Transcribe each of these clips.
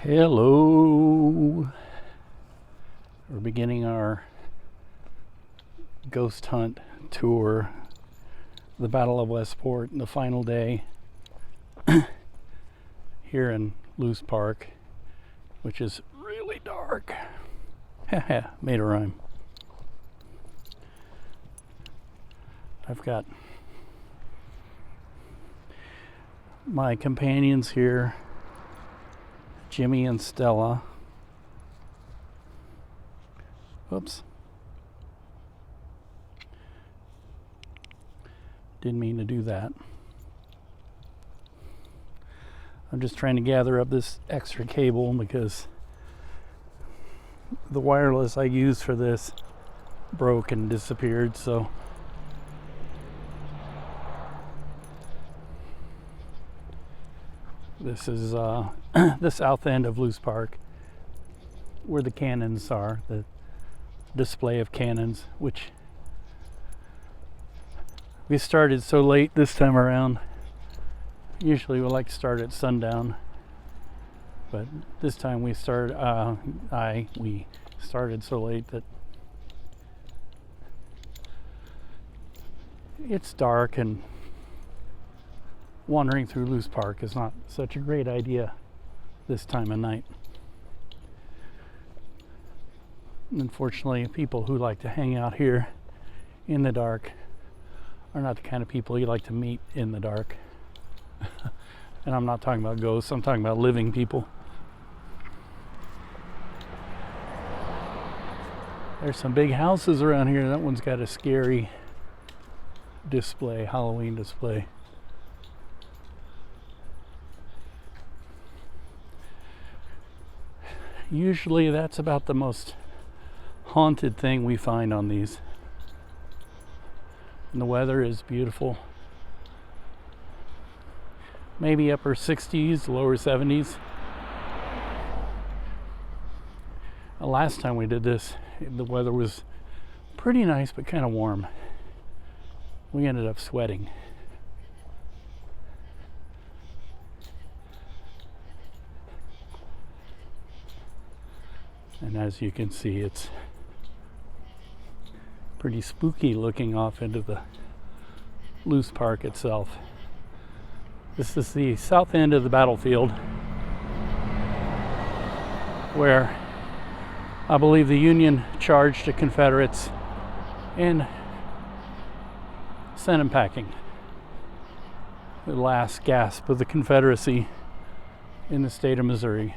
Hello. We're beginning our ghost hunt tour, the Battle of Westport, the final day here in Loose Park, which is really dark. Haha, made a rhyme. I've got my companions here, Jimmy and Stella. Oops. Didn't mean to do that. I'm just trying to gather up this extra cable because the wireless I used for this broke and disappeared, so this is the south end of Loose Park, where the cannons are, the display of cannons, which we started so late this time around. Usually we like to start at sundown, but this time we started so late that it's dark, and wandering through Loose Park is not such a great idea this time of night. Unfortunately, people who like to hang out here in the dark are not the kind of people you like to meet in the dark. And I'm not talking about ghosts, I'm talking about living people. There's some big houses around here. That one's got a scary display, Halloween display. Usually that's about the most haunted thing we find on these. And the weather is beautiful. Maybe upper 60s, lower 70s. Last time we did this, the weather was pretty nice but kind of warm. We ended up sweating. And as you can see, it's pretty spooky looking off into the Loose Park itself. This is the south end of the battlefield, where I believe the Union charged the Confederates and sent them packing. The last gasp of the Confederacy in the state of Missouri.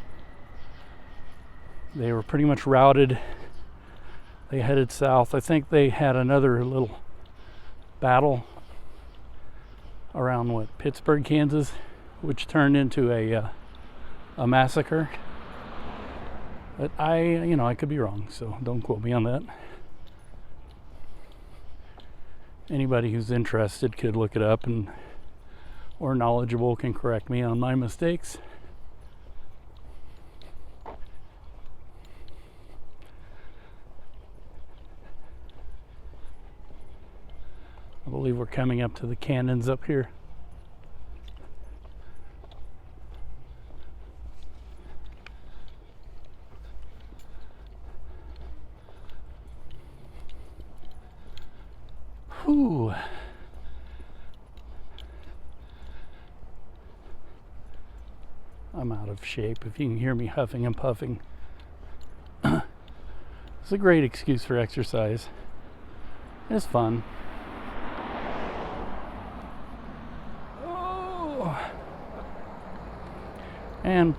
They were pretty much routed. They headed south. I think they had another little battle around Pittsburg, Kansas, which turned into a massacre. But I could be wrong, so don't quote me on that. Anybody who's interested could look it up, or knowledgeable can correct me on my mistakes. I believe we're coming up to the cannons up here. Whew. I'm out of shape if you can hear me huffing and puffing. It's a great excuse for exercise. It's fun. And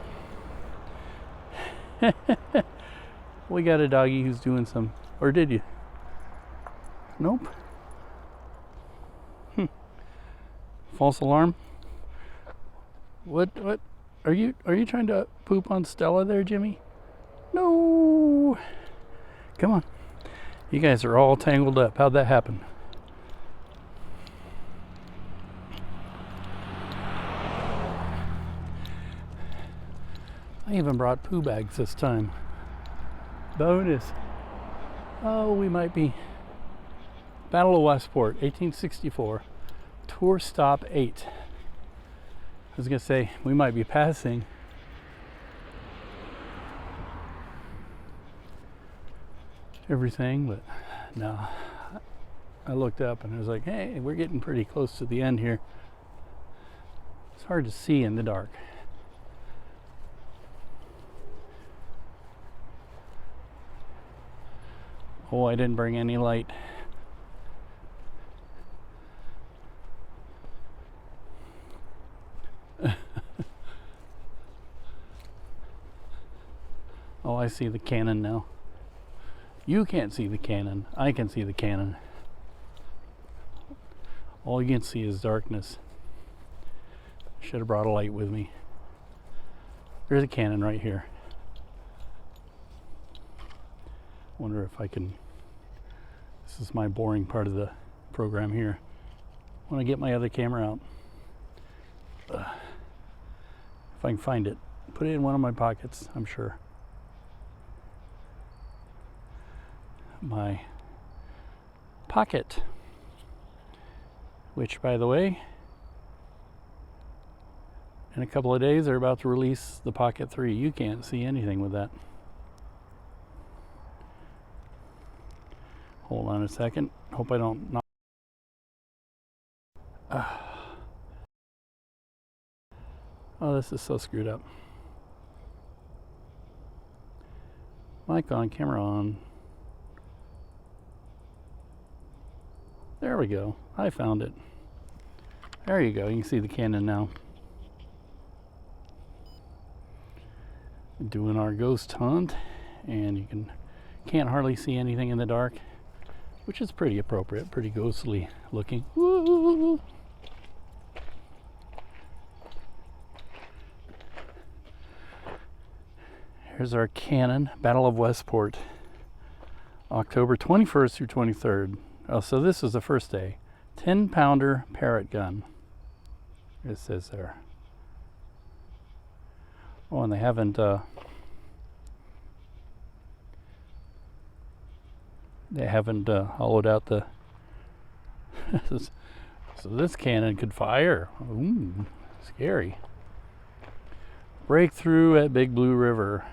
we got a doggy who's doing some, or did you? Nope. False alarm. What are you trying to poop on Stella there, Jimmy? No. Come on. You guys are all tangled up. How'd that happen? I even brought poo bags this time. Bonus. Oh, we might be. Battle of Westport, 1864. Tour stop 8. I was going to say, we might be passing everything, but no. I looked up and I was like, hey, we're getting pretty close to the end here. It's hard to see in the dark. Oh, I didn't bring any light. Oh, I see the cannon now. You can't see the cannon. I can see the cannon. All you can see is darkness. Should have brought a light with me. There's a cannon right here. Wonder if I can. This is my boring part of the program here. I want to get my other camera out. If I can find it. Put it in one of my pockets, I'm sure. My pocket, which, by the way, in a couple of days they're about to release the Pocket 3. You can't see anything with that. Hold on a second. Hope I don't knock. Oh, this is so screwed up. Mic on, camera on. There we go. I found it. There you go. You can see the cannon now. Doing our ghost hunt, and you can't hardly see anything in the dark, which is pretty appropriate, pretty ghostly looking. Woo! Here's our cannon, Battle of Westport, October 21st through 23rd. Oh, so this is the first day. 10-pounder Parrott gun. It says there. Oh, and they haven't hollowed out the. So this cannon could fire. Ooh, scary. Breakthrough at Big Blue River.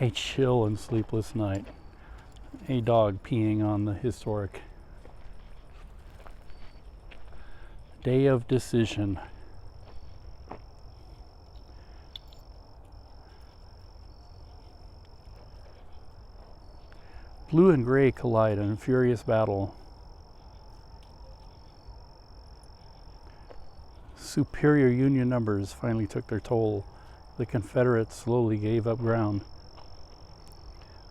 A chill and sleepless night. A dog peeing on the historic day of decision. Blue and gray collide in a furious battle. Superior Union numbers finally took their toll. The Confederates slowly gave up ground.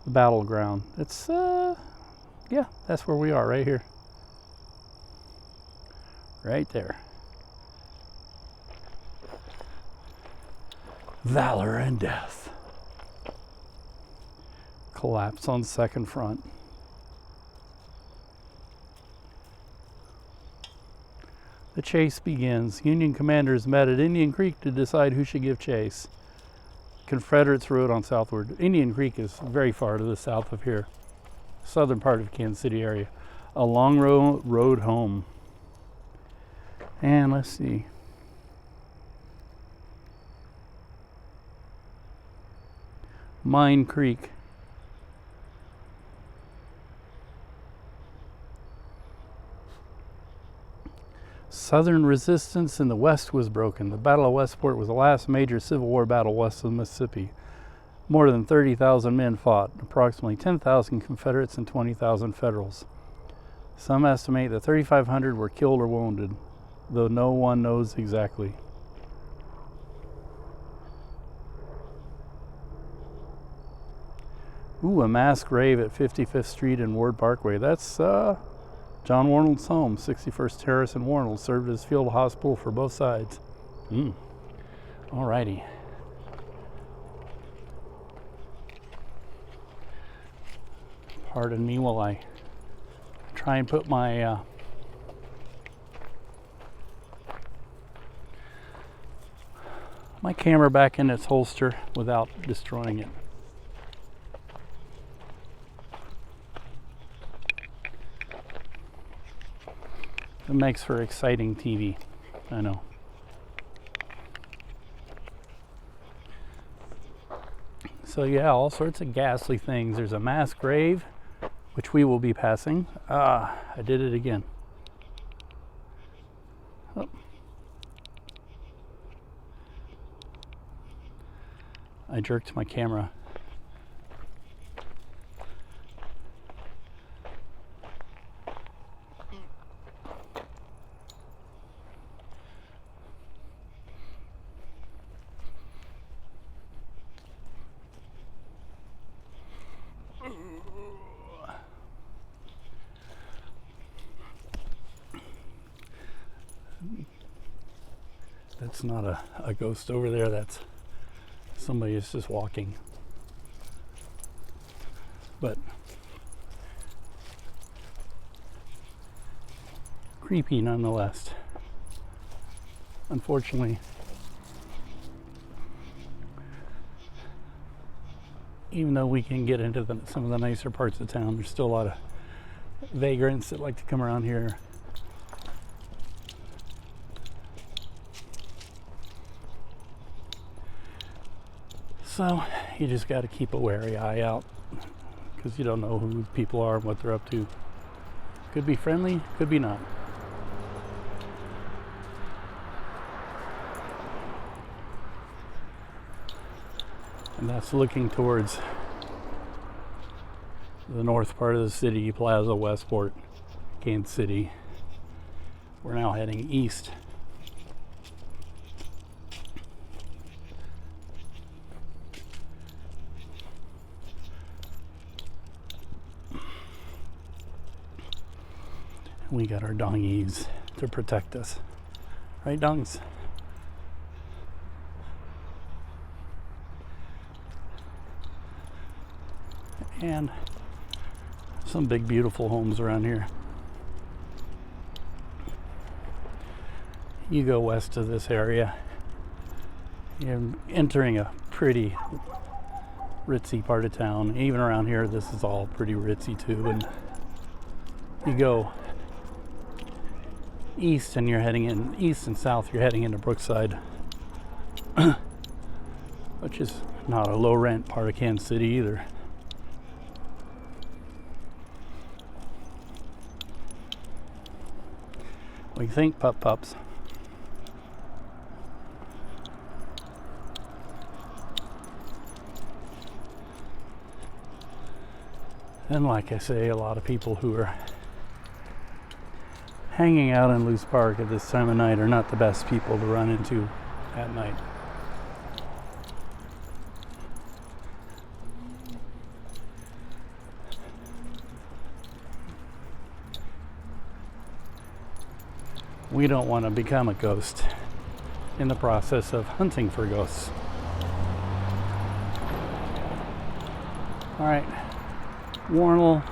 The battleground. It's, yeah, that's where we are, right here. Right there. Valor and death. Collapse on second front. The chase begins. Union commanders met at Indian Creek to decide who should give chase. Confederates rode on southward. Indian Creek is very far to the south of here, southern part of Kansas City area. A long road home. And let's see. Mine Creek. Southern resistance in the West was broken. The Battle of Westport was the last major Civil War battle west of the Mississippi. More than 30,000 men fought, approximately 10,000 Confederates and 20,000 Federals. Some estimate that 3,500 were killed or wounded, though no one knows exactly. Ooh, a mass grave at 55th Street and Ward Parkway. That's John Wornall's home. 61st Terrace and Wornall served as field hospital for both sides. Alrighty. Pardon me while I try and put my my camera back in its holster without destroying it. It makes for exciting TV, I know. So yeah, all sorts of ghastly things. There's a mass grave, which we will be passing. I did it again. Oh. I jerked my camera. That's not a ghost over there, that's somebody is just walking. But creepy nonetheless. Unfortunately, even though we can get into some of the nicer parts of town, there's still a lot of vagrants that like to come around here. So you just got to keep a wary eye out, because you don't know who people are and what they're up to. Could be friendly, could be not. And that's looking towards the north part of the city, Plaza Westport, Kansas City. We're now heading east. We got our dongies to protect us. Right, dongs? And some big, beautiful homes around here. You go west of this area, you're entering a pretty ritzy part of town. Even around here, this is all pretty ritzy too. And you go east and you're heading in, east and south, you're heading into Brookside, which is not a low rent part of Kansas City either. We think pups. And like I say, a lot of people who are hanging out in Loose Park at this time of night are not the best people to run into at night. We don't want to become a ghost in the process of hunting for ghosts. All right, Wornall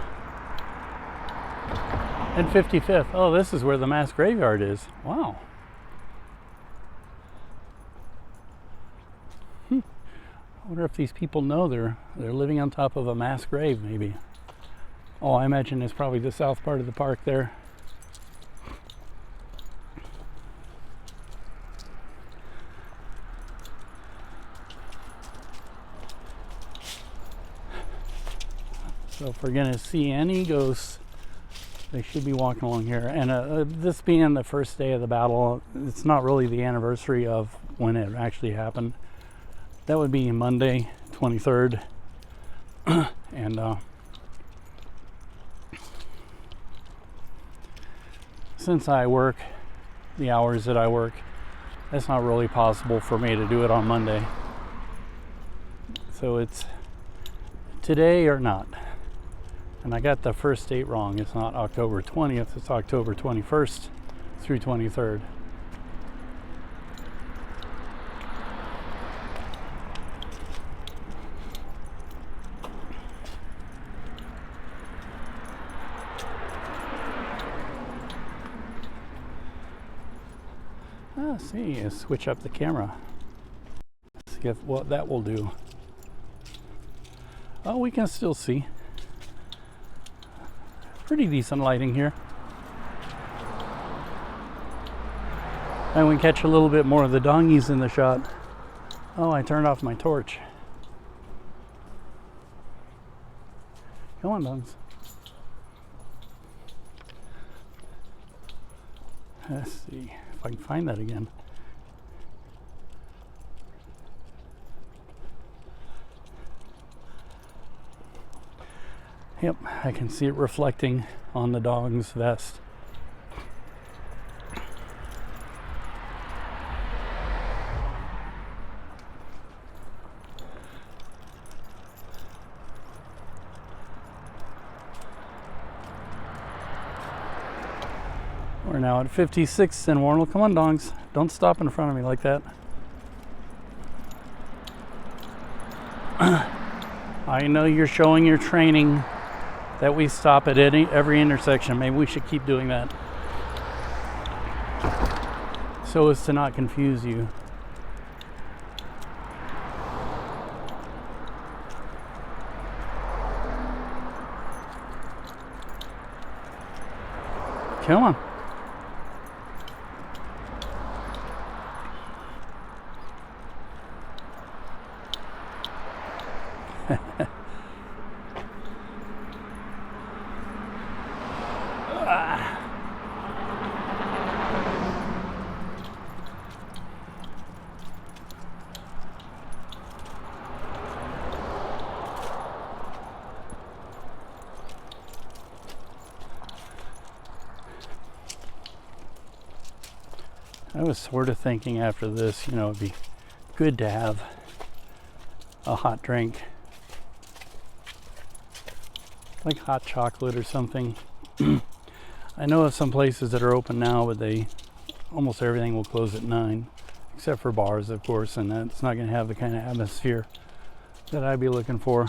and 55th. Oh, this is where the mass graveyard is. Wow. I wonder if these people know they're living on top of a mass grave, maybe. Oh, I imagine it's probably the south part of the park there. So if we're going to see any ghosts, they should be walking along here. And this being the first day of the battle, it's not really the anniversary of when it actually happened. That would be Monday, 23rd. And since I work the hours that I work, it's not really possible for me to do it on Monday. So it's today or not. And I got the first date wrong. It's not October 20th, it's October 21st through 23rd. See, switch up the camera. See if what that will do. Oh, we can still see. Pretty decent lighting here. And we catch a little bit more of the dongies in the shot. Oh, I turned off my torch. Come on, dogs. Let's see if I can find that again. Yep, I can see it reflecting on the dog's vest. We're now at 56th and Wornall. Come on, dogs. Don't stop in front of me like that. I know you're showing your training that we stop at every intersection. Maybe we should keep doing that so as to not confuse you. Come on. I was sort of thinking after this, you know, it'd be good to have a hot drink, like hot chocolate or something. I know of some places that are open now, but almost everything will close at 9, except for bars, of course, and that's not going to have the kind of atmosphere that I'd be looking for.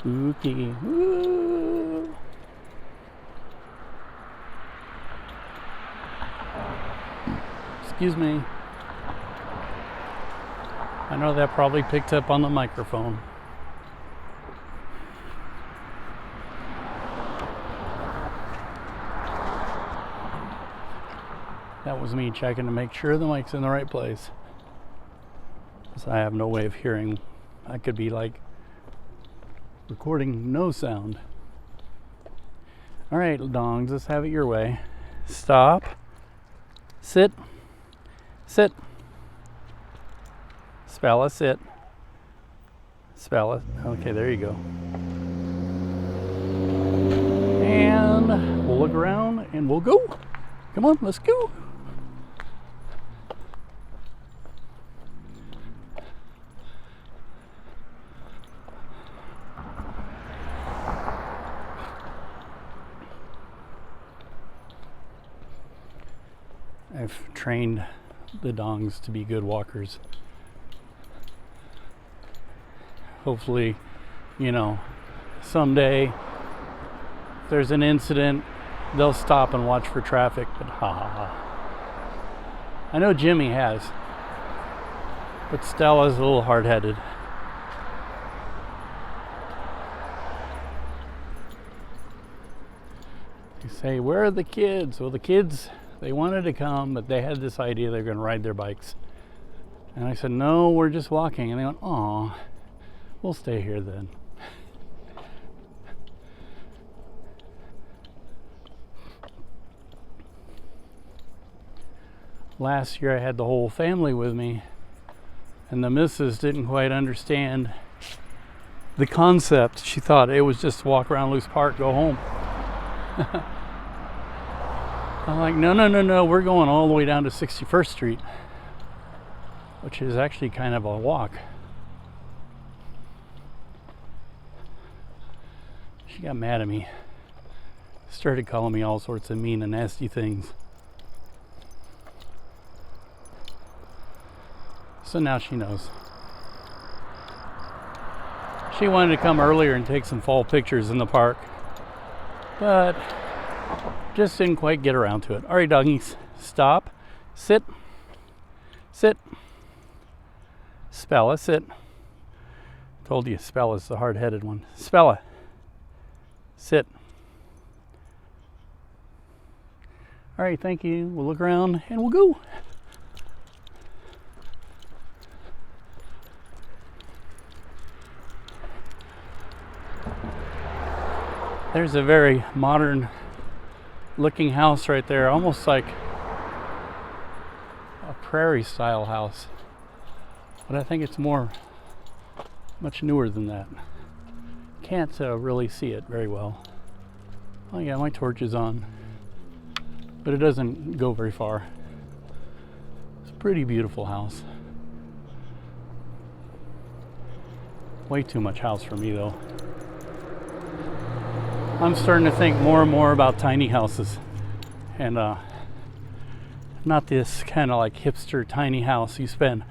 Spooky. Woo. Excuse me. I know that probably picked up on the microphone. That was me checking to make sure the mic's in the right place, because I have no way of hearing. I could be like recording no sound. All right, dongs, let's have it your way. Stop. Sit. Sit. Spell it. Sit. Spell it. Okay, there you go. And we'll look around and we'll go. Come on, let's go. I've trained the dongs to be good walkers. Hopefully, you know, someday if there's an incident, they'll stop and watch for traffic, but ha ha ha. I know Jimmy has, but Stella's a little hard-headed. You say, where are the kids? Well, the kids, they wanted to come, but they had this idea they're going to ride their bikes. And I said, no, we're just walking. And they went, aw, we'll stay here then. Last year I had the whole family with me, and the missus didn't quite understand the concept. She thought it was just walk around Loose Park, go home. I'm like, no, we're going all the way down to 61st Street, which is actually kind of a walk. She got mad at me, started calling me all sorts of mean and nasty things. So now she knows. She wanted to come earlier and take some fall pictures in the park, but just didn't quite get around to it. All right, doggies, stop, sit, sit, Spella, sit. Told you Spella's the hard-headed one. Spella, sit. All right, thank you. We'll look around and we'll go. There's a very modern looking house right there, almost like a prairie style house. But I think it's much newer than that. Can't really see it very well. Oh yeah, my torch is on, but it doesn't go very far. It's a pretty beautiful house. Way too much house for me though. I'm starting to think more and more about tiny houses, and not this kind of like hipster tiny house you spend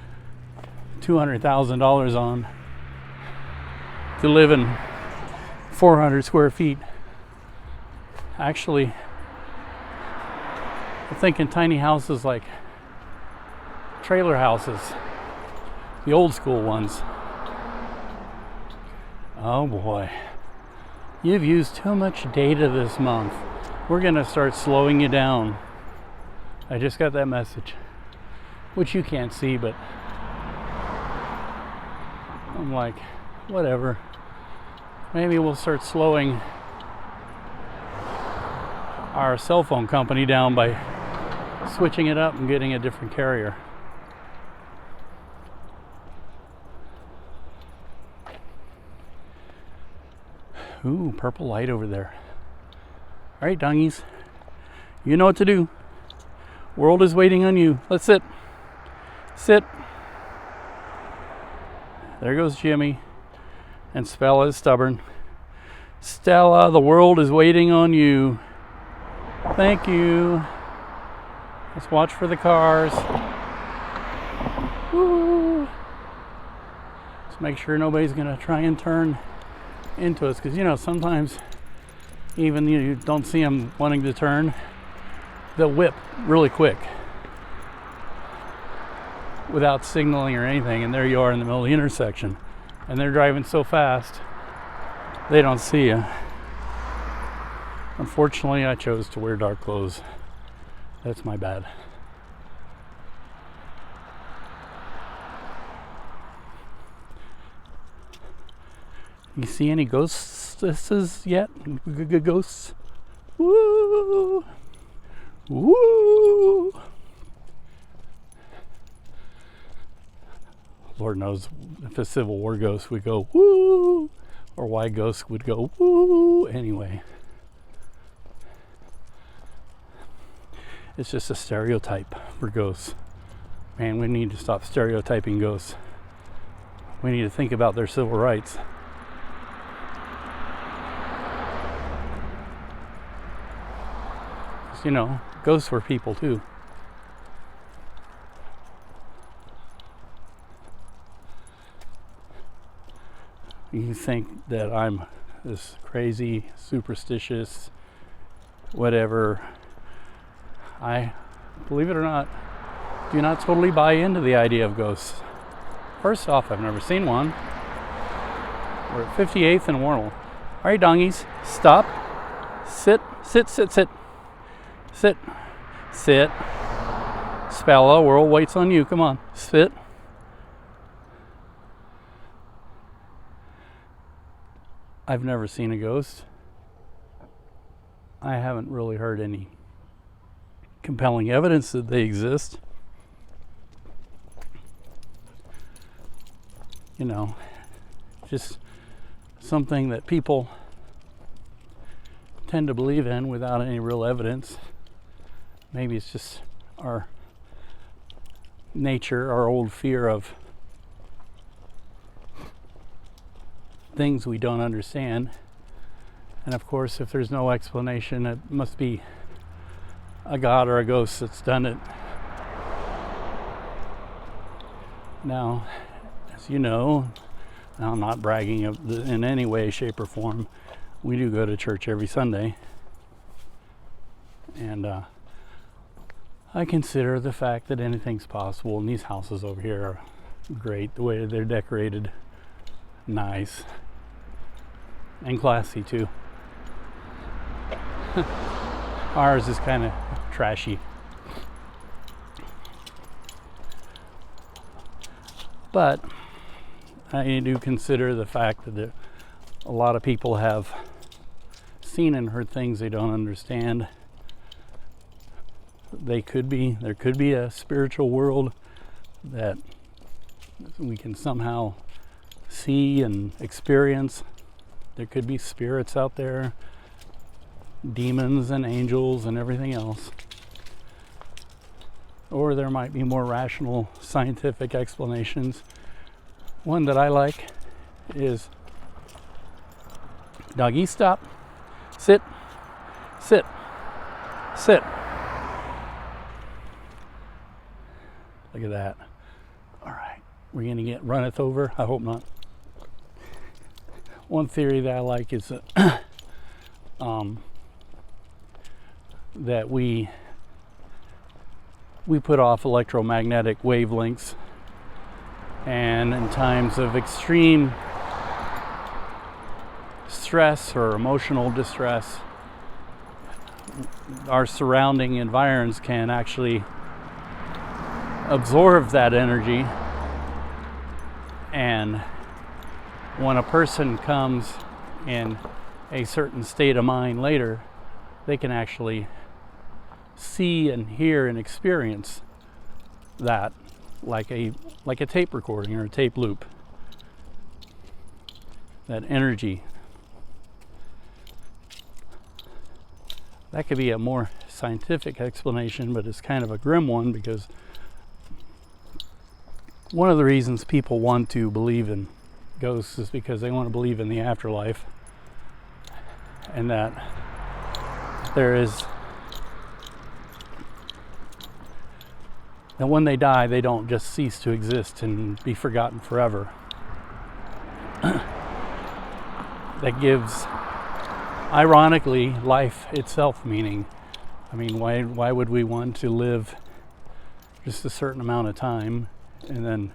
$200,000 on to live in 400 square feet. Actually, I'm thinking tiny houses like trailer houses, the old school ones. Oh boy. You've used too much data this month. We're gonna start slowing you down. I just got that message, which you can't see, but I'm like, whatever. Maybe we'll start slowing our cell phone company down by switching it up and getting a different carrier. Ooh, purple light over there. All right, dongies. You know what to do. World is waiting on you. Let's sit. Sit. There goes Jimmy. And Stella is stubborn. Stella, the world is waiting on you. Thank you. Let's watch for the cars. Woo. Let's make sure nobody's going to try and turn into us, because you know sometimes even you don't see them wanting to turn, they'll whip really quick without signaling or anything, and there you are in the middle of the intersection, and they're driving so fast they don't see you. Unfortunately, I chose to wear dark clothes. That's my bad. You see any ghosts yet? Ghosts? Woo! Woo! Lord knows if a Civil War ghost would go woo, or why ghosts would go woo. Anyway, it's just a stereotype for ghosts. Man, we need to stop stereotyping ghosts. We need to think about their civil rights. You know, ghosts were people too. You think that I'm this crazy, superstitious, whatever. I, believe it or not, do not totally buy into the idea of ghosts. First off, I've never seen one. We're at 58th and Wornall. All right, dongies, stop, sit, sit, sit, sit. Sit. Sit. Spella, world waits on you. Come on. Sit. I've never seen a ghost. I haven't really heard any compelling evidence that they exist. You know, just something that people tend to believe in without any real evidence. Maybe it's just our nature, our old fear of things we don't understand. And of course, if there's no explanation, it must be a god or a ghost that's done it. Now, as you know, I'm not bragging in any way, shape, or form. We do go to church every Sunday. And I consider the fact that anything's possible, and these houses over here are great. The way they're decorated, nice, and classy too. Ours is kind of trashy. But I do consider the fact that a lot of people have seen and heard things they don't understand. There could be a spiritual world that we can somehow see and experience. There could be spirits out there, demons and angels and everything else. Or there might be more rational scientific explanations. One that I like is doggy, stop, sit, sit, sit. Look at that. All right, we're gonna get runneth over. I hope not. One theory that I like is that we put off electromagnetic wavelengths, and in times of extreme stress or emotional distress, our surrounding environs can actually absorb that energy, and when a person comes in a certain state of mind later, they can actually see and hear and experience that like a tape recording or a tape loop. That energy. That could be a more scientific explanation, but it's kind of a grim one, because one of the reasons people want to believe in ghosts is because they want to believe in the afterlife, and that there is, that when they die, they don't just cease to exist and be forgotten forever. That gives, ironically, life itself meaning. I mean, why would we want to live just a certain amount of time and then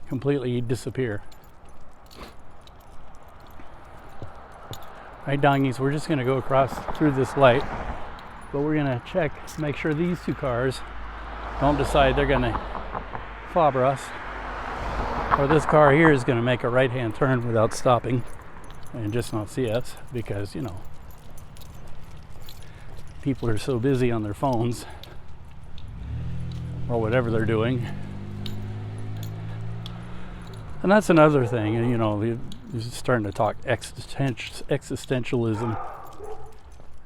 completely disappear? All right, dongies, we're just going to go across through this light, but we're going to check, make sure these two cars don't decide they're going to clobber us, or this car here is going to make a right-hand turn without stopping and just not see us, because, you know, people are so busy on their phones or whatever they're doing. And that's another thing, you know, you're starting to talk existentialism,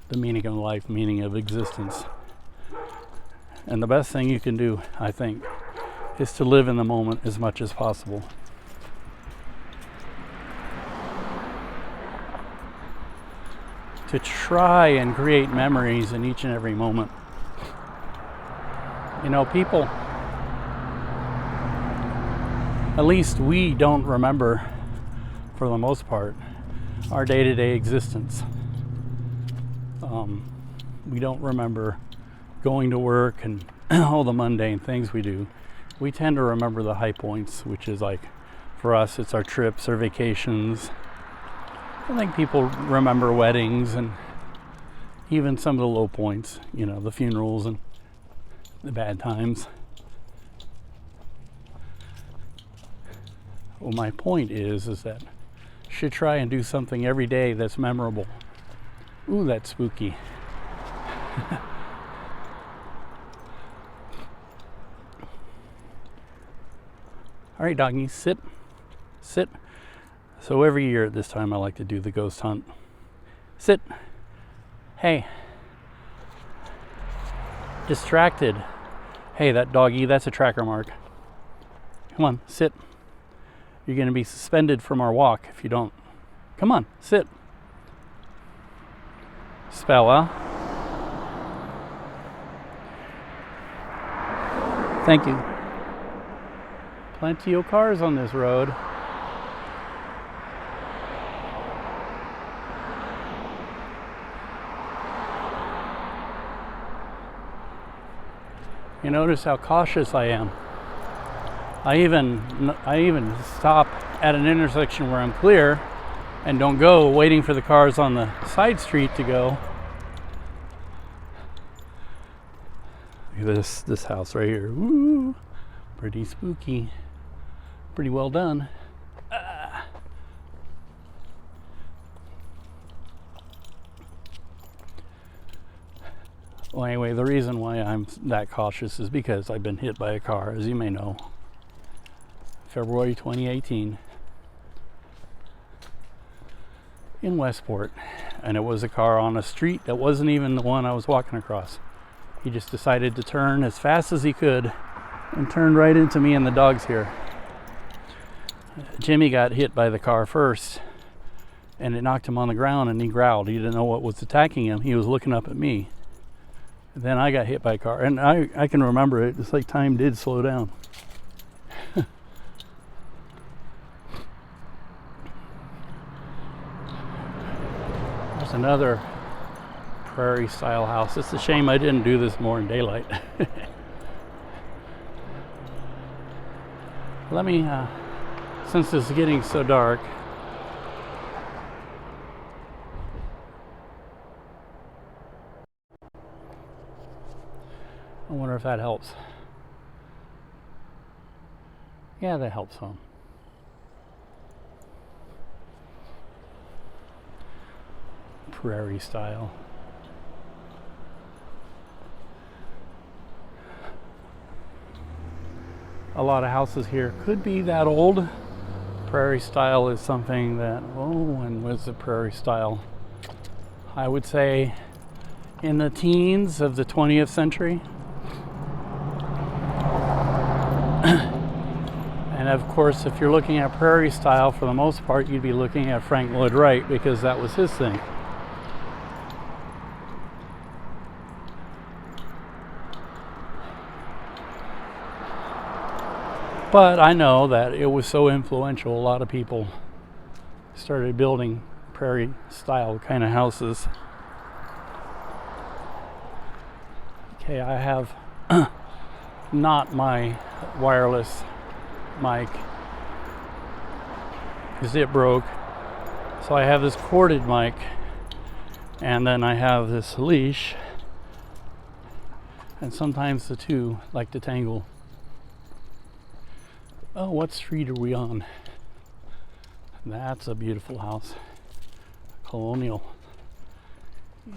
the meaning of life, meaning of existence. And the best thing you can do, I think, is to live in the moment as much as possible. To try and create memories in each and every moment. You know, people, at least we don't remember, for the most part, our day-to-day existence. We don't remember going to work and all the mundane things we do. We tend to remember the high points, which is like, for us, it's our trips, our vacations. I think people remember weddings and even some of the low points, you know, the funerals and the bad times. Well, my point is that you should try and do something every day that's memorable. Ooh, that's spooky. All right, doggies, sit, sit. So every year at this time, I like to do the ghost hunt. Sit. Hey. Distracted. Hey, that doggy, that's a tracker mark. Come on, sit. You're going to be suspended from our walk if you don't. Come on, sit. Spella. Thank you. Plenty of cars on this road. You notice how cautious I am. I even stop at an intersection where I'm clear and don't go waiting for the cars on the side street to go. this house right here. Ooh, pretty spooky. Pretty well done. Well, anyway, the reason why I'm that cautious is because I've been hit by a car, as you may know. February 2018 in Westport, and it was a car on a street that wasn't even the one I was walking across. He just decided to turn as fast as he could and turned right into me and the dogs here. Jimmy got hit by the car first, and it knocked him on the ground, and he growled. He didn't know what was attacking him. He was looking up at me. And then I got hit by a car, and I can remember it. It's like time did slow down. There's another prairie style house. It's a shame I didn't do this more in daylight. Let me, since it's getting so dark, I wonder if that helps. Yeah, that helps some. Prairie style. A lot of houses here could be that old. Prairie style is something that, when was the prairie style? I would say in the teens of the 20th century. And of course, if you're looking at prairie style, for the most part, you'd be looking at Frank Lloyd Wright, because that was his thing. But I know that it was so influential, a lot of people started building prairie style kind of houses. Okay, I have not my wireless mic because it broke. So I have this corded mic, and then I have this leash, and sometimes the two like to tangle. Oh, what street are we on? That's a beautiful house. Colonial.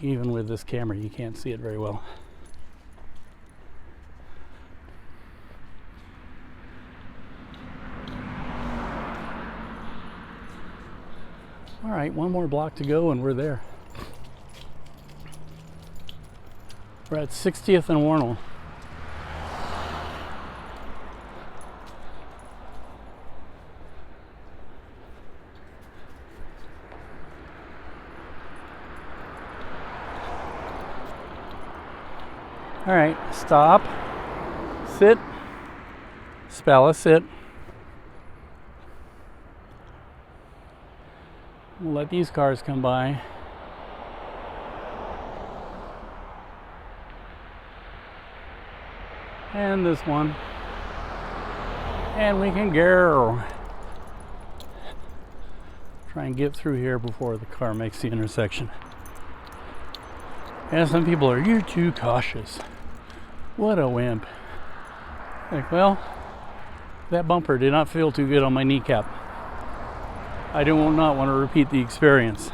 Even with this camera, you can't see it very well. All right, one more block to go and we're there. We're at 60th and Wornall. All right, stop, sit, Spella, sit. We'll let these cars come by. And this one. And we can go. Try and get through here before the car makes the intersection. And some people are, you're too cautious. What a wimp. Like, well, that bumper did not feel too good on my kneecap. I do not want to repeat the experience.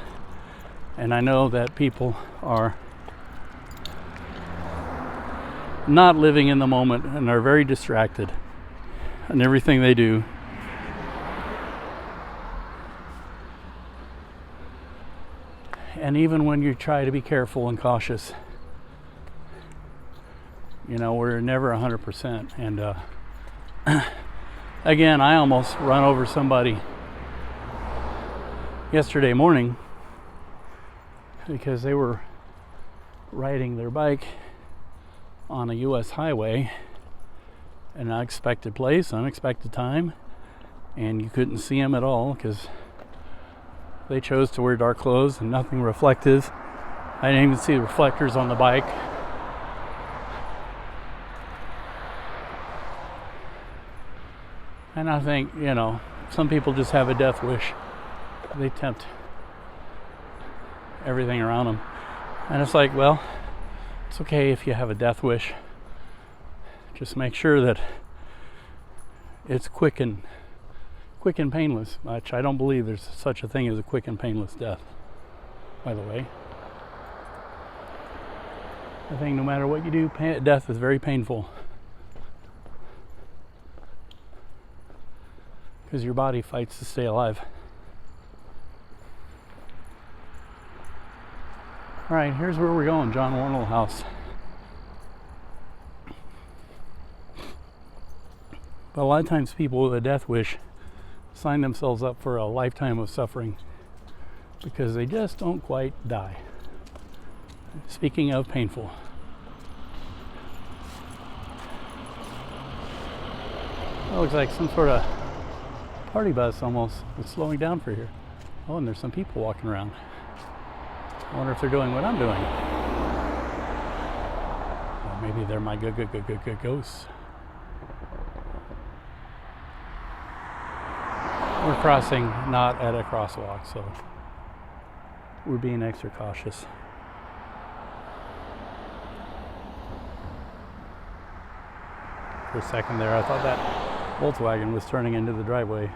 And I know that people are not living in the moment and are very distracted in everything they do. And even when you try to be careful and cautious, you know, we're never 100%. And again, I almost run over somebody yesterday morning because they were riding their bike on a US highway, an unexpected place, unexpected time, and you couldn't see them at all because they chose to wear dark clothes and nothing reflective. I didn't even see the reflectors on the bike. And I think, you know, some people just have a death wish. They tempt everything around them. And it's like, well, it's okay if you have a death wish. Just make sure that it's quick and painless, which I don't believe there's such a thing as a quick and painless death, by the way. I think no matter what you do, death is very painful. Because your body fights to stay alive. Alright, here's where we're going, John Wornall house. But a lot of times people with a death wish sign themselves up for a lifetime of suffering because they just don't quite die. Speaking of painful. That looks like some sort of party bus almost. It's slowing down for here. Oh, and there's some people walking around. I wonder if they're doing what I'm doing. Or maybe they're my good ghosts. We're crossing not at a crosswalk, so we're being extra cautious. For a second there, I thought that Volkswagen was turning into the driveway.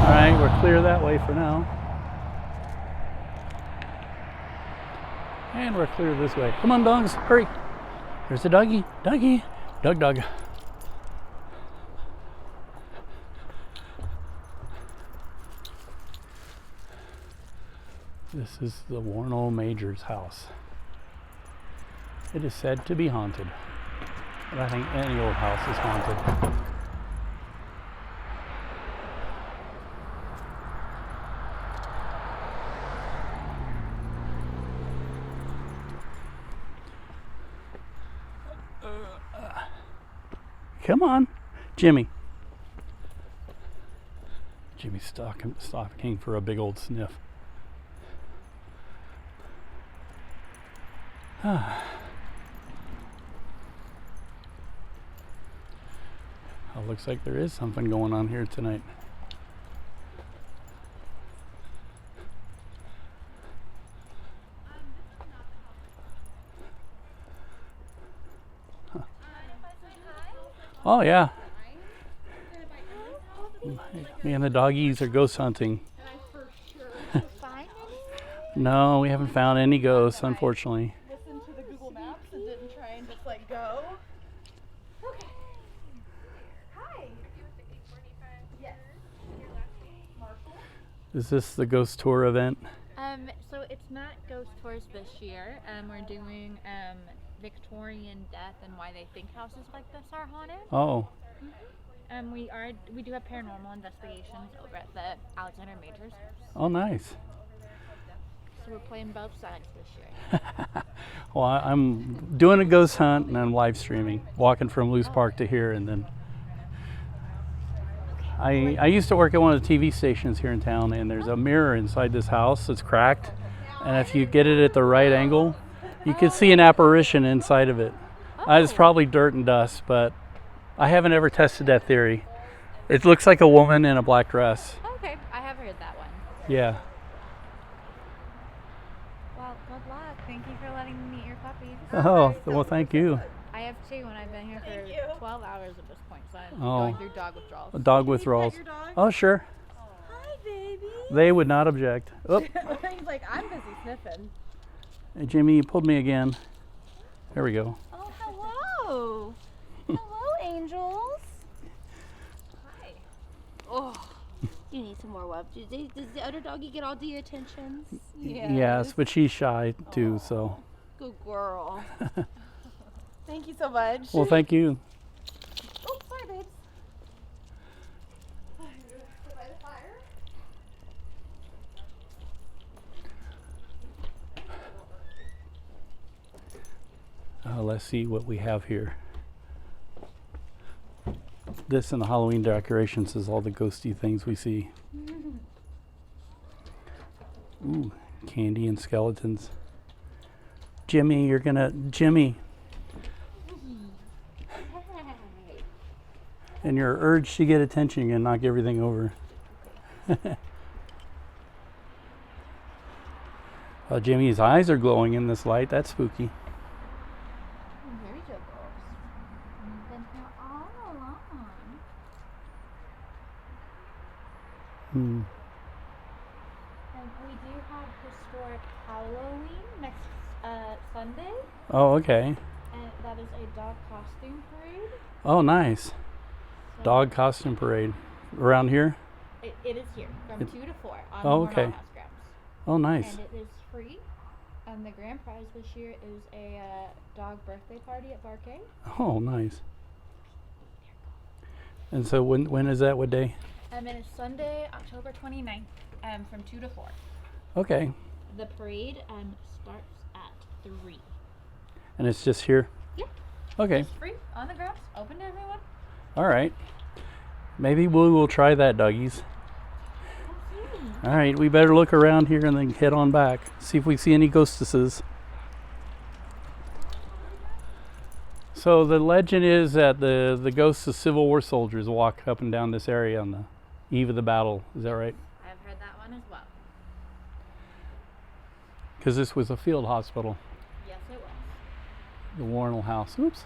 Alright, we're clear that way for now. And we're clear this way. Come on, dogs, hurry. There's the doggy. Doggy. Dog. This is the Wornall Major's house. It is said to be haunted. But I think any old house is haunted. Come on, Jimmy. Jimmy's stopping for a big old sniff. Oh, looks like there is something going on here tonight. Oh yeah. Me and the doggies are ghost hunting. No, we haven't found any ghosts, unfortunately. Listen to the Google Maps and didn't try and just like go. Okay. Hi. Yes. Is this the ghost tour event? So it's not ghost tours this year. We're doing Victorian death and why they think houses like this are haunted. Oh. We do have paranormal investigations over at the Alexander Major's. Oh, nice. So we're playing both sides this year. Well, I'm doing a ghost hunt and I'm live streaming, walking from Loose Park to here, and then I used to work at one of the TV stations here in town, and there's a mirror inside this house that's cracked, and if you get it at the right angle, you can see an apparition inside of it. It's probably dirt and dust, but I haven't ever tested that theory. It looks like a woman in a black dress. Okay, I have heard that one. Yeah. Well, good luck. Thank you for letting me meet your puppies. Oh, well, thank you. I have two, and I've been here for 12 hours at this point, so I'm Oh. going through dog withdrawals. Dog withdrawals. Your dog? Oh, sure. Hi, baby. They would not object. Oh, He's like, I'm busy sniffing. hey, Jimmy, you pulled me again. There we go. Oh, hello. Hello, angels. Hi. Oh, you need some more love. Does the other doggy get all the attention? Yes, but she's shy too, so. Good girl. Thank you so much. Well, thank you. Oh, sorry, babes. By the fire. Let's see what we have here. This and the Halloween decorations is all the ghosty things we see. Ooh, candy and skeletons. Jimmy, Jimmy. And your urge to get attention and knock everything over. Jimmy's eyes are glowing in this light. That's spooky. Very good, girls. You've been here all along. Hmm. And we do have historic Halloween next Sunday, Oh, okay. and that is a dog costume parade. Oh, nice. So Dog costume parade. Around here? It is here from 2 to 4 on Oh, the okay. House grounds. Oh, nice. And it is free. And the grand prize this year is a dog birthday party at Barquet. Oh, nice. And so when is that? What day? And it's Sunday, October 29th, from 2 to 4. Okay. The parade starts at 3. And it's just here? Yep. Okay. It's free, on the grounds, open to everyone. All right. Maybe we will try that, doggies. Absolutely. All right, we better look around here and then head on back. See if we see any ghostesses. So the legend is that the ghosts of Civil War soldiers walk up and down this area on the eve of the battle. Is that right? I've heard that one as well. Because this was a field hospital, Yes, it was. the Wornall House. Oops.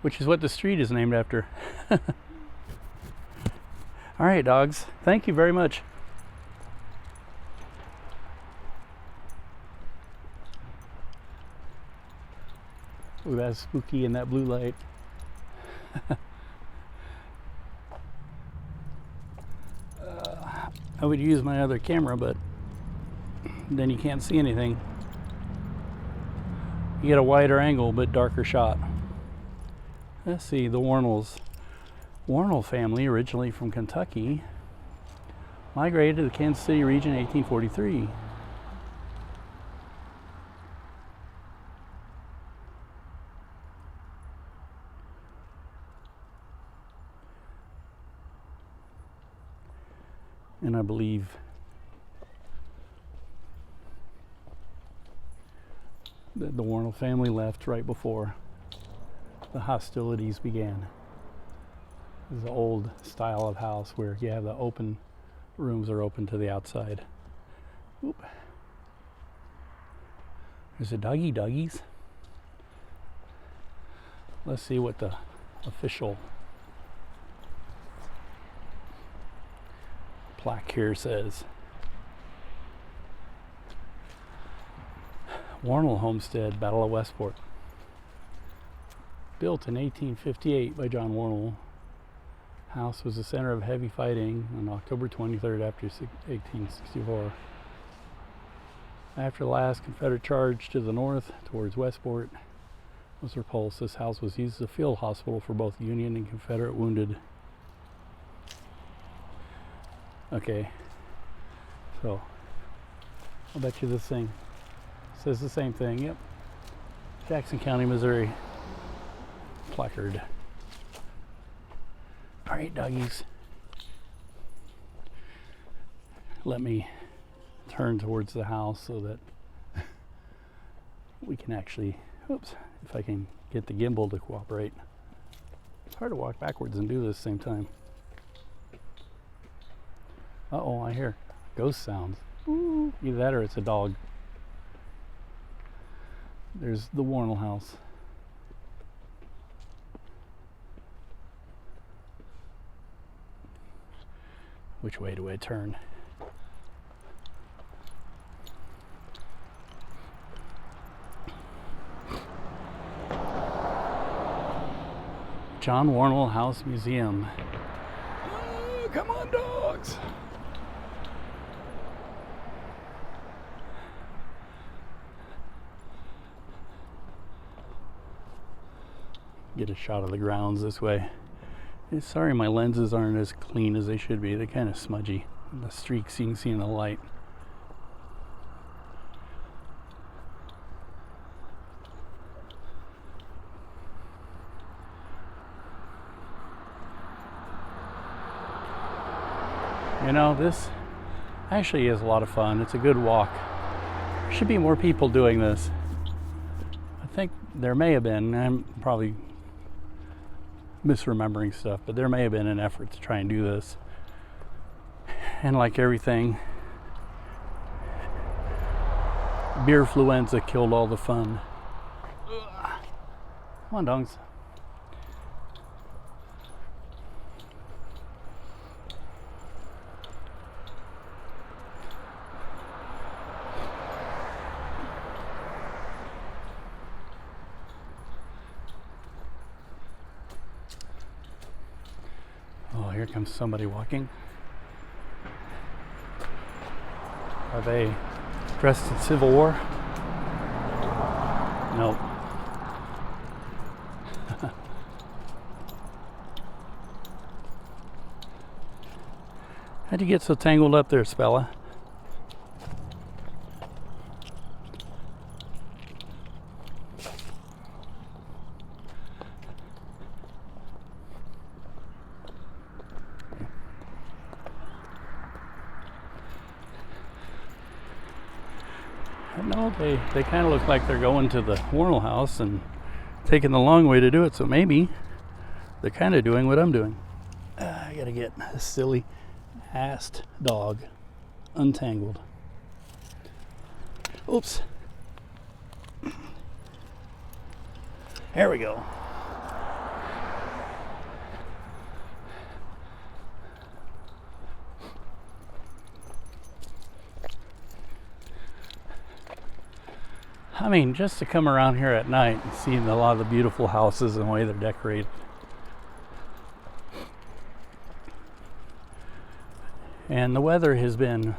Which is what the street is named after. All right, dogs. Thank you very much. Ooh, that's spooky in that blue light. I would use my other camera, but then you can't see anything. You get a wider angle, but darker shot. Let's see, the Wornalls. Wornall family, originally from Kentucky, migrated to the Kansas City region in 1843. And I believe that the Wornall family left right before the hostilities began. This is an old style of house where you have the open rooms are open to the outside. Oop. There's a doggies. Let's see what the official plaque here says. Wornall Homestead, Battle of Westport. Built in 1858 by John Wornall. House was the center of heavy fighting on October 23rd after 1864. After the last Confederate charge to the north towards Westport was repulsed, this house was used as a field hospital for both Union and Confederate wounded. Okay, so I'll bet you this thing says the same thing. Yep, Jackson County, Missouri. Placard. All right, doggies. Let me turn towards the house so that we can actually, oops, if I can get the gimbal to cooperate. It's hard to walk backwards and do this at the same time. Uh-oh, I hear ghost sounds. Ooh, either that or it's a dog. There's the Wornall house. Which way do I turn? John Wornall House Museum. Oh, come on, dogs! Get a shot of the grounds this way. Sorry my lenses aren't as clean as they should be. They're kind of smudgy. The streaks you can see in the light. You know, this actually is a lot of fun. It's a good walk. There should be more people doing this. I think there may have been. I'm probably misremembering stuff, but there may have been an effort to try and do this. And like everything, beerfluenza killed all the fun. Come on, dongs. Oh, here comes somebody walking. Are they dressed in Civil War? Nope. How'd you get so tangled up there, Spella? No, they kind of look like they're going to the Wornall house and taking the long way to do it, so maybe they're kind of doing what I'm doing. I gotta get this silly assed dog untangled. Oops. There we go. I mean, just to come around here at night and see a lot of the beautiful houses and the way they're decorated. And the weather has been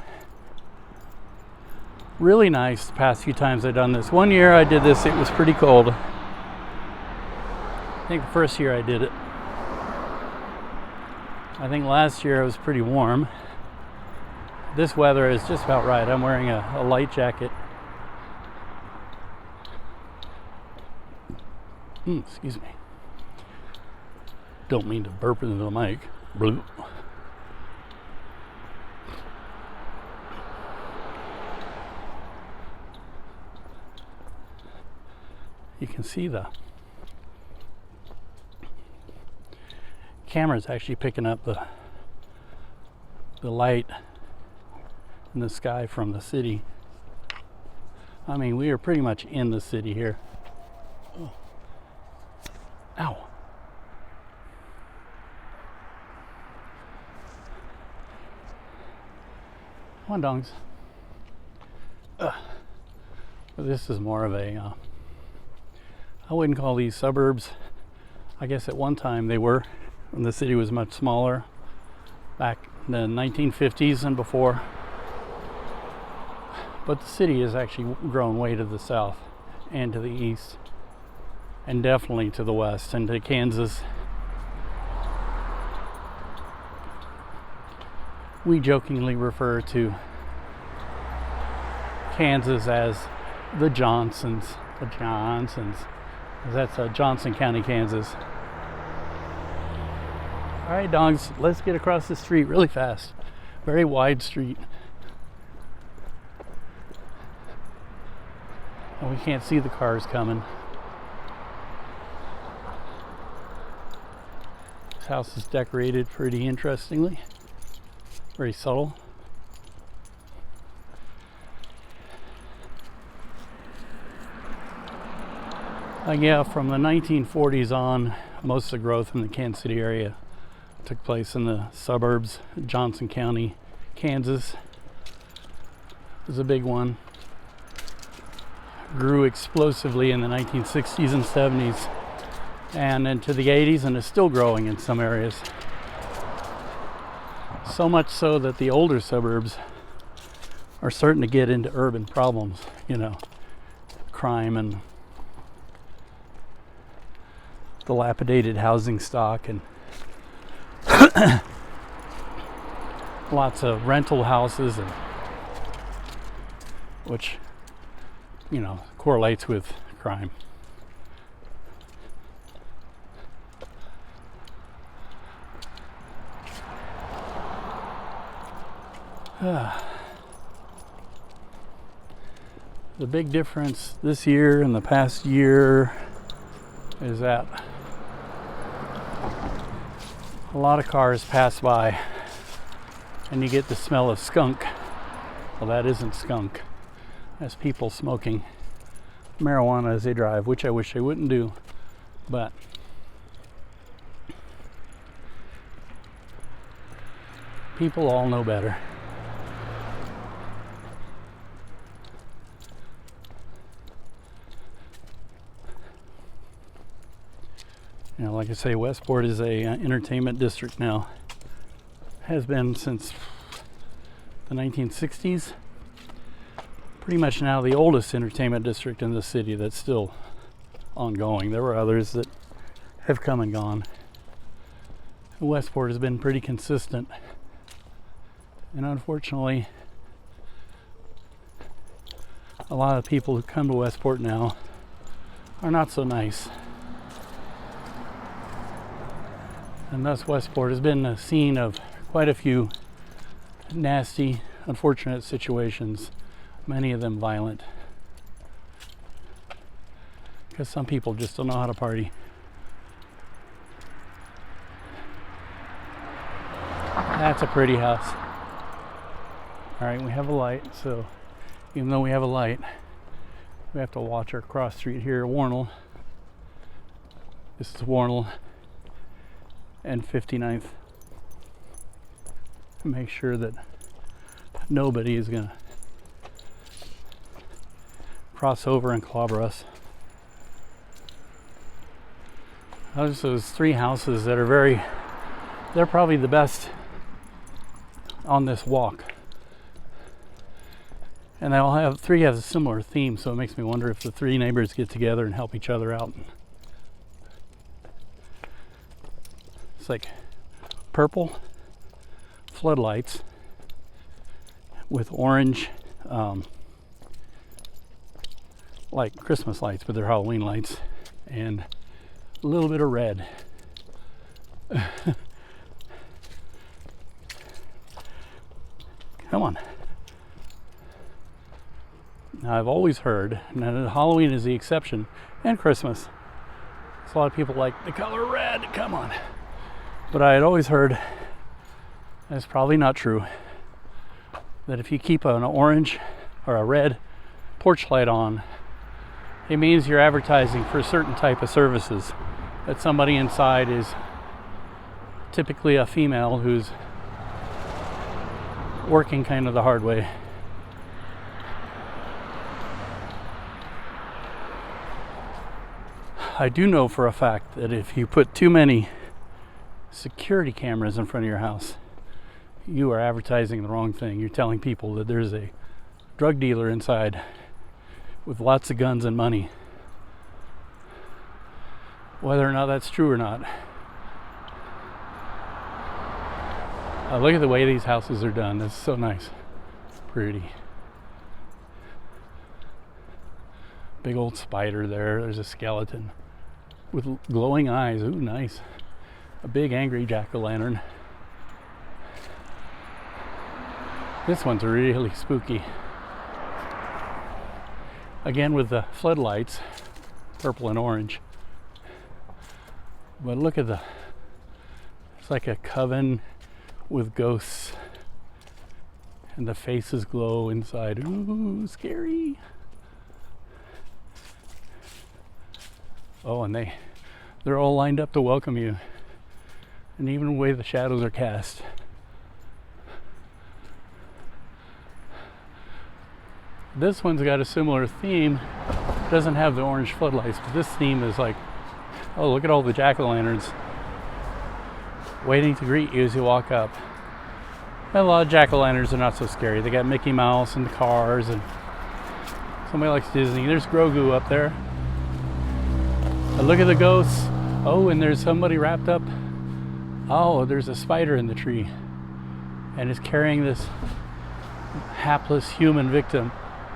really nice the past few times I've done this. One year I did this, it was pretty cold. I think the first year I did it. I think last year it was pretty warm. This weather is just about right. I'm wearing a light jacket. Excuse me. Don't mean to burp into the mic. Bloop. You can see the camera's actually picking up the light in the sky from the city. I mean, we are pretty much in the city here. Oh. Ow. Come on, dongs. Well, this is more of a, I wouldn't call these suburbs. I guess at one time they were, when the city was much smaller, back in the 1950s and before. But the city has actually grown way to the south and to the east, and definitely to the west and to Kansas. We jokingly refer to Kansas as the Johnsons. The Johnsons. That's Johnson County, Kansas. All right, dogs, let's get across the street really fast. Very wide street. And we can't see the cars coming. This house is decorated pretty interestingly. Very subtle. Yeah, from the 1940s on, most of the growth in the Kansas City area took place in the suburbs. Johnson County, Kansas was a big one. Grew explosively in the 1960s and 70s and into the 80s, and is still growing in some areas. So much so that the older suburbs are starting to get into urban problems, you know, crime and dilapidated housing stock and lots of rental houses, and which, you know, correlates with crime. The big difference this year and the past year is that a lot of cars pass by and you get the smell of skunk. Well, that isn't skunk. as people smoking marijuana as they drive, which I wish they wouldn't do, but people all know better. You know, like I say, Westport is a entertainment district now. Has been since the 1960s. Pretty much now the oldest entertainment district in the city that's still ongoing. There were others that have come and gone. Westport has been pretty consistent. And unfortunately, a lot of people who come to Westport now are not so nice. And thus Westport has been a scene of quite a few nasty, unfortunate situations, many of them violent. Because some people just don't know how to party. That's a pretty house. Alright, we have a light, so even though we have a light, we have to watch our cross street here at Wornall. This is Wornall and 59th. Make sure that nobody is going to cross over and clobber us. There's those three houses that are they're probably the best on this walk. And they all three have a similar theme, so it makes me wonder if the three neighbors get together and help each other out. It's like purple floodlights with orange, like Christmas lights, but they're Halloween lights, and a little bit of red. Come on. Now, I've always heard, and Halloween is the exception, and Christmas. A lot of people like the color red, come on. But I had always heard, and it's probably not true, that if you keep an orange or a red porch light on, it means you're advertising for a certain type of services. That somebody inside is typically a female who's working kind of the hard way. I do know for a fact that if you put too many security cameras in front of your house, you are advertising the wrong thing. You're telling people that there's a drug dealer inside with lots of guns and money. Whether or not that's true or not. Look at the way these houses are done. It's so nice. Pretty. Big old spider there. There's a skeleton with glowing eyes. Ooh, nice. A big angry jack-o'-lantern. This one's really spooky. Again with the floodlights, purple and orange. But look at it's like a coven with ghosts. And the faces glow inside. Ooh, scary. Oh, and they're all lined up to welcome you. And even the way the shadows are cast. This one's got a similar theme. Doesn't have the orange floodlights, but this theme is like, oh, look at all the jack-o'-lanterns waiting to greet you as you walk up. And a lot of jack-o'-lanterns are not so scary. They got Mickey Mouse and the cars, and somebody likes Disney. There's Grogu up there. And look at the ghosts. Oh, and there's somebody wrapped up. Oh, there's a spider in the tree, and it's carrying this hapless human victim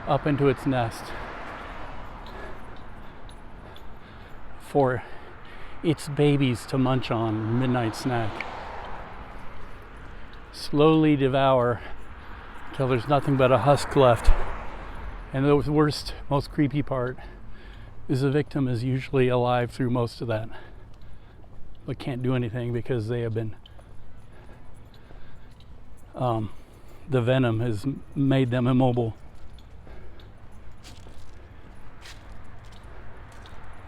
up into its nest for its babies to munch on, midnight snack. Slowly devour till there's nothing but a husk left. And the worst, most creepy part is the victim is usually alive through most of that, but can't do anything because they have been the venom has made them immobile.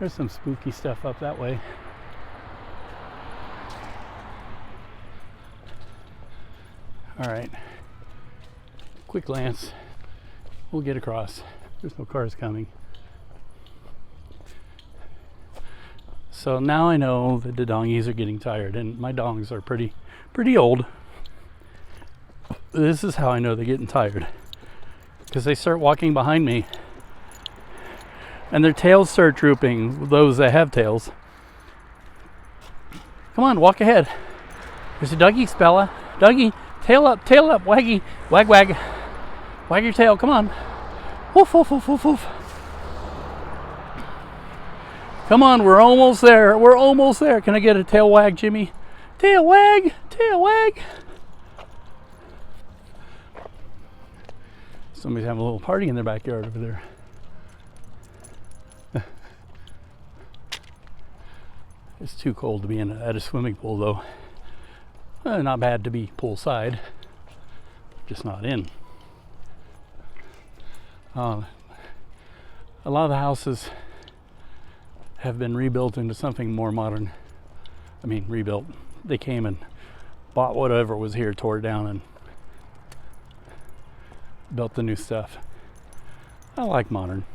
There's some spooky stuff up that way. All right, quick glance. We'll get across. There's no cars coming. So now I know that the dongies are getting tired, and my dongs are pretty old. This is how I know they're getting tired, because they start walking behind me and their tails start drooping, those that have tails. Come on, walk ahead. There's a Dougie, Bella. Dougie, tail up, waggy, wag, wag. Wag your tail, come on. Woof, woof, woof, woof, woof. Come on, we're almost there. We're almost there. Can I get a tail wag, Jimmy? Tail wag, tail wag. Somebody's having a little party in their backyard over there. It's too cold to be at a swimming pool, though. Not bad to be poolside, just not in. A lot of the houses have been rebuilt into something more modern. I mean, rebuilt. They came and bought whatever was here, tore it down, and built the new stuff. I like modern.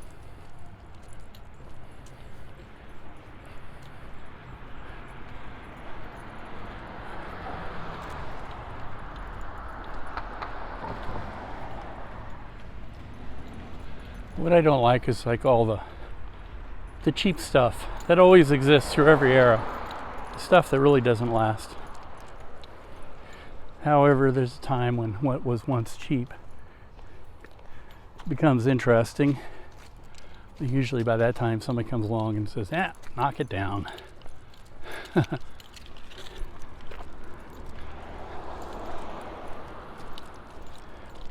What I don't like is like all the cheap stuff that always exists through every era. Stuff that really doesn't last. However, there's a time when what was once cheap becomes interesting. Usually by that time somebody comes along and says, knock it down.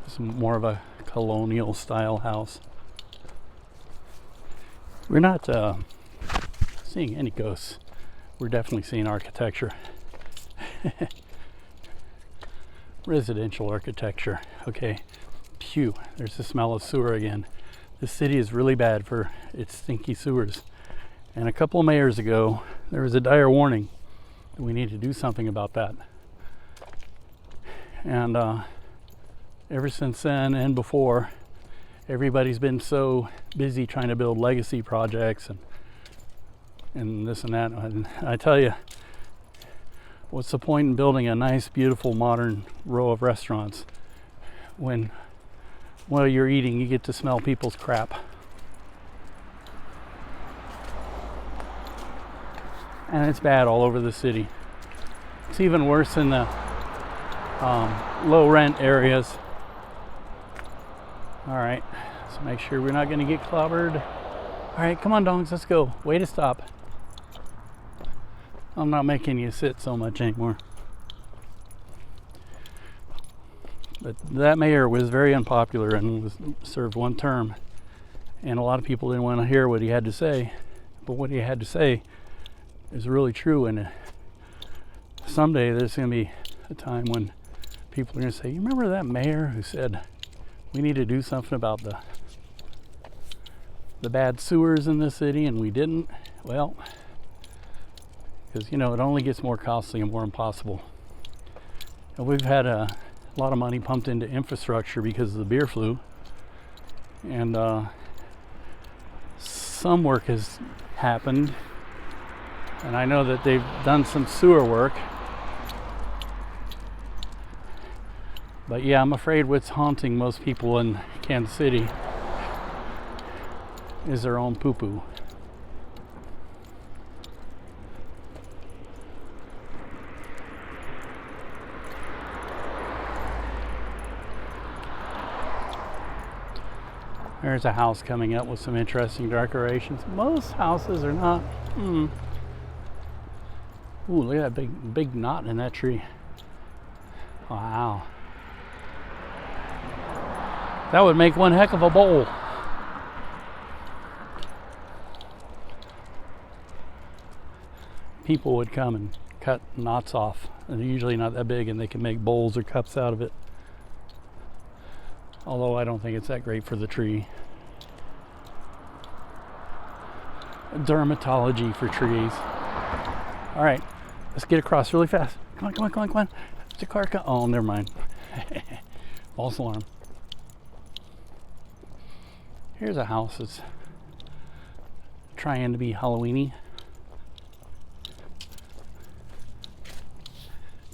It's more of a colonial style house. We're not seeing any ghosts. We're definitely seeing architecture. Residential architecture. Okay. Phew, there's the smell of sewer again. This city is really bad for its stinky sewers. And a couple of mayors ago, there was a dire warning that we need to do something about that. And ever since then and before, everybody's been so busy trying to build legacy projects and this and that. And I tell you, what's the point in building a nice, beautiful, modern row of restaurants when while you're eating, you get to smell people's crap? And it's bad all over the city. It's even worse in the low rent areas. All right, so make sure we're not going to get clobbered. All right, come on, dongs, let's go. Way to stop. I'm not making you sit so much anymore. But that mayor was very unpopular and served one term. And a lot of people didn't want to hear what he had to say. But what he had to say is really true. And someday there's going to be a time when people are going to say, you remember that mayor who said, we need to do something about the bad sewers in this city, and we didn't? Well, because it only gets more costly and more impossible. And we've had a lot of money pumped into infrastructure because of the beer flu, and some work has happened, and I know that they've done some sewer work. But yeah, I'm afraid what's haunting most people in Kansas City is their own poo-poo. There's a house coming up with some interesting decorations. Most houses are not. Ooh, look at that big knot in that tree. Wow. That would make one heck of a bowl. People would come and cut knots off. And they're usually not that big, and they can make bowls or cups out of it. Although I don't think it's that great for the tree. dermatology for trees. All right, let's get across really fast. Come on, come on, come on, come on. There's a car. Oh, never mind. False alarm. Here's a house that's trying to be Halloweeny.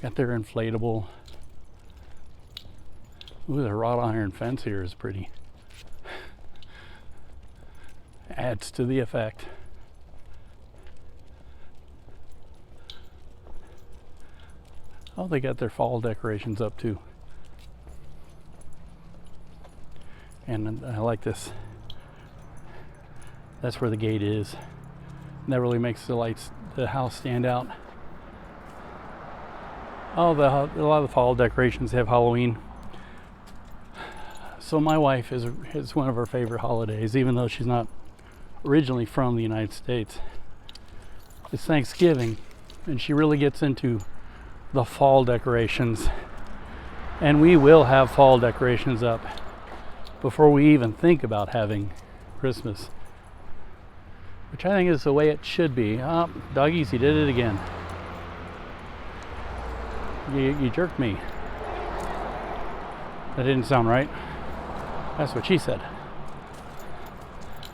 Got their inflatable. Ooh, the wrought iron fence here is pretty. Adds to the effect. Oh, they got their fall decorations up too. And I like this. That's where the gate is. And that really makes the house stand out. Oh, a lot of the fall decorations have Halloween. So my wife is one of her favorite holidays, even though she's not originally from the United States. It's Thanksgiving, and she really gets into the fall decorations. And we will have fall decorations up before we even think about having Christmas, which I think is the way it should be. Oh, doggies, you did it again. You jerked me. That didn't sound right. That's what she said.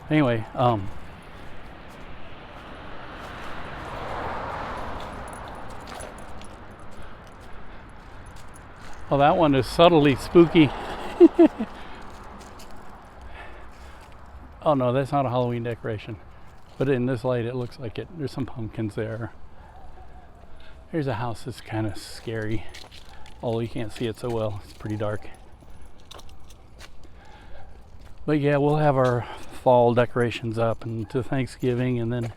Anyway, oh, that one is subtly spooky. Oh no, that's not a Halloween decoration. But in this light, it looks like it. There's some pumpkins there. Here's a house that's kind of scary. Although you can't see it so well. It's pretty dark. But yeah, we'll have our fall decorations up until Thanksgiving, and then...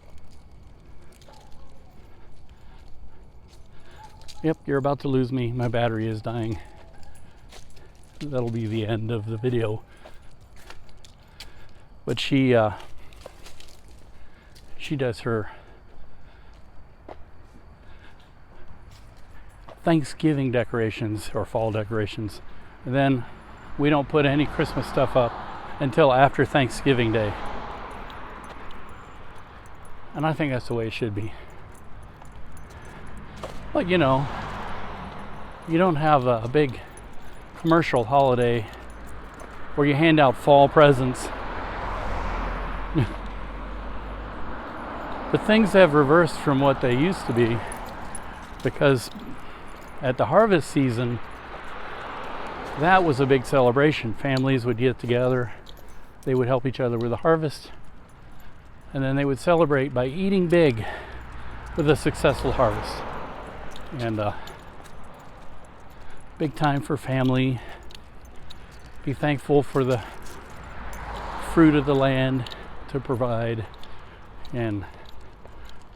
Yep, you're about to lose me. My battery is dying. That'll be the end of the video. But she does her Thanksgiving decorations or fall decorations, and then we don't put any Christmas stuff up until after Thanksgiving Day. And I think that's the way it should be. But you know, you don't have a big commercial holiday where you hand out fall presents. But things have reversed from what they used to be, because at the harvest season, that was a big celebration. Families would get together, they would help each other with the harvest, and then they would celebrate by eating big with a successful harvest. And big time for family. Be thankful for the fruit of the land to provide, and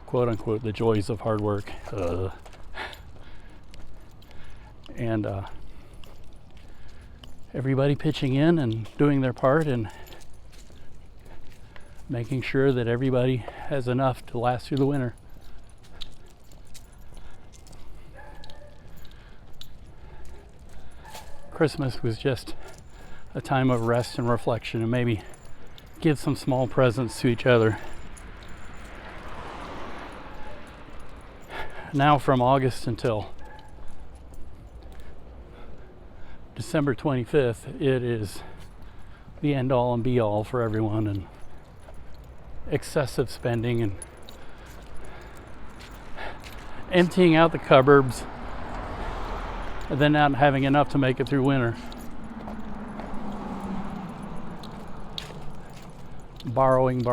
quote unquote the joys of hard work. And everybody pitching in and doing their part and making sure that everybody has enough to last through the winter. Christmas was just a time of rest and reflection, and maybe give some small presents to each other. Now from August until December 25th, it is the end all and be all for everyone, and excessive spending and emptying out the cupboards, and then not having enough to make it through winter. Borrowing.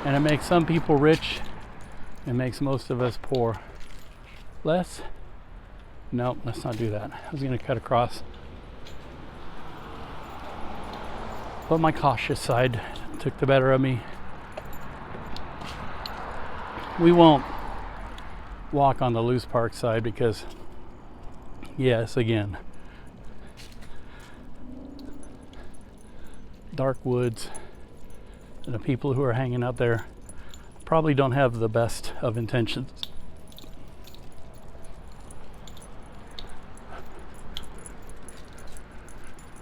And it makes some people rich and makes most of us poor. Less? No, let's not do that. I was going to cut across. But my cautious side took the better of me. We won't walk on the loose park side because, yes, again, dark woods, and the people who are hanging out there probably don't have the best of intentions.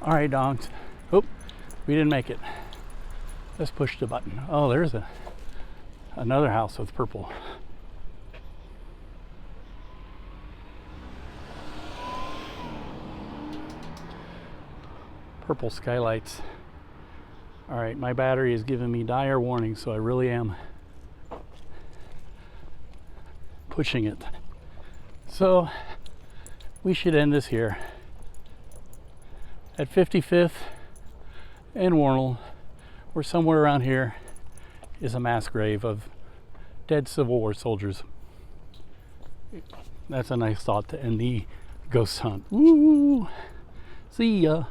All right, dogs. Oh, we didn't make it. Let's push the button. Oh, there's another house with purple. Purple skylights. All right, my battery is giving me dire warning, so I really am pushing it. So we should end this here at 55th and Wornall, or somewhere around here is a mass grave of dead Civil War soldiers. That's a nice thought to end the ghost hunt. Woo! See ya.